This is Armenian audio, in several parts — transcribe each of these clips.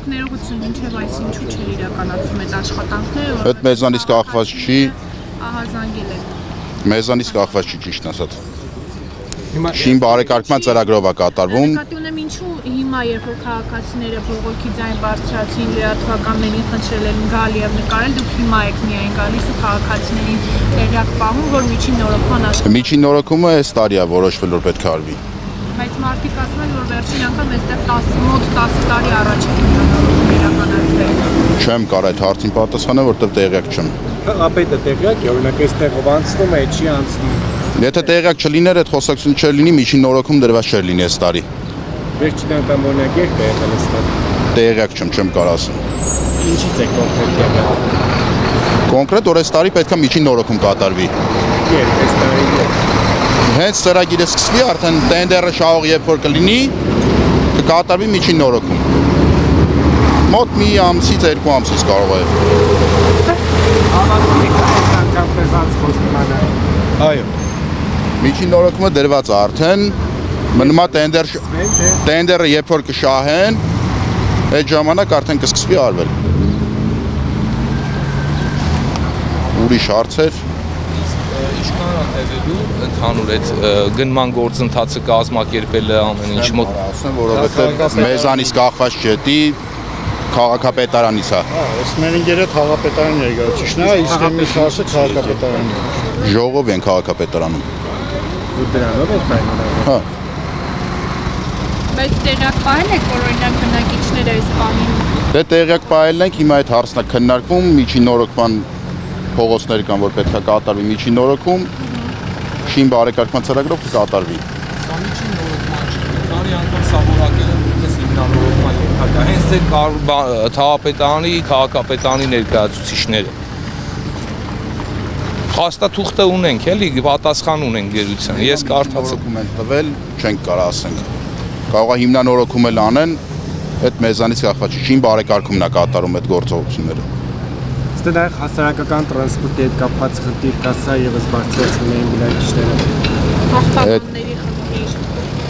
Ներողություն, ինչև այս ինչու չէր իրականացում այդ աշխատանքները, Այդ մեզանից կախված չի, ահազանգել են։ մեզանից կախված չի ճիշտ ասած։ Շին բարեկարգման ծրագրով է կատարվում։ Նկատի ունեմ ինչու հիմա երբ որ քաղաքացիները բողոքի ձայն բարձրացին լրատվականներին խնդրել են գալ եւ նկարել, դուք հիմա եք միայն գալիս ու քաղաքացիներին տեղյակ պահում, որ միջին նորոգման աշխատանք։ Միջին նորոգումը այս տարի է որոշվել, որ պետք է արվի։ Բայց մարդիկ ասում են, որ վերջին անգամ այստեղ մոտ 10 տարի առաջ է նորոգում իրականացվել։ Չեմ կարող այդ հարցին պատասխանել, որտեղ տեղյակ չեմ։ Ապետը տեղյակ է, օրինակ այստեղով անցնում է, չի անցնում։ Եթե տեղյակ չլիներ, այդ խոսակցությունը չէր լինի, միջին նորոգում դրված չէր լինի այս տարի։ Վերջին անգամ օրինակ երբ է եղել այստեղ։ Տեղյակ չեմ կարող ասել։ Ինչից է կոնկրետ եղել։ Կոնկրետ որ այս տարի պետք է միջին նորոգում կատարվի։ Երբ այս տարի երբ։ Հենց ծրագիրը սկսվի, արդեն տենդերը շահող երբ որ կլինի, կկատարվի միջին նորոգում։ Մոտ մի ամսից 2 ամսից կարող է։ Այո։ Միջին նորոգումը դրված է արդեն, մնում է տենդերը երբ որ կշահեն, այդ ժամանակ արդեն կսկսվի արվել։ Ուրիշ հարցեր։ Ինչքան ատևելու ընդհանուր այդ գնման գործընթացը կազմակերպելը ամեն ինչ մոտ ասեմ, որովհետև մեզանից կախված չէ, քաղաքապետարանից է։ Այս մեր ինգերը քաղաքապետարանի ներկայացուցիչն է, իսկ մյուս հասը քաղաքապետարանի։ Ժողով են քաղաքապետարանում։ Ու դրանով է պայմանավորվում։ Հա։ Բայց տեղյակ պահել եք, որ օրինակ բնակիչները այս բանին Դե տեղյակ պահել ենք, հիմա այդ հարցն է քննարկվում, միջին նորոգման փողոցների կան, որ պետք է կատարվի միջին նորոգում, շին բարեկարգման ծրագրով կկատարվի։ Սա միջին նորոգման չի, տարի անգամ սա որակել են որպես հիմնանորոգման ենթակա։ Հենց ձեր թաղապետարանի, քաղաքապետարանի ներկայացուցիչները։ Փաստաթուղթը ունենք, էլի, պատասխան ունենք գերության։ Ես կարդացի։ Նորոգում են տվել, չենք կարող ասենք։ Կարող է հիմնանորոգում էլ անեն, այդ մեզանից կախված չի, շին բարեկարգումն է կատարում այդ գործողությունները։ Այստեղ նաև հասարակական տրանսպորտի հետ կապված խնդիր կա, սա եւս բարձրացնում են բնակիչները։ հաղթականների խնդիր։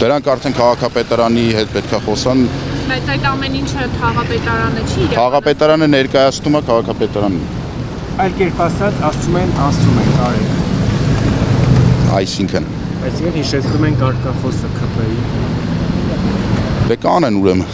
Դրանք արդեն քաղաքապետարանի հետ պետք է խոսան։ Բայց այդ ամեն ինչը թաղապետարանը չի իրականացնում։ Քաղաքապետարանը ներկայացնում է քաղաքապետարանին։ Այլ կերպ ասած, ասում են, արեք։ Այսինքն Հիշեցնում են կարգախոսը ՔՊ-ի։ դե կանեն ուրեմն։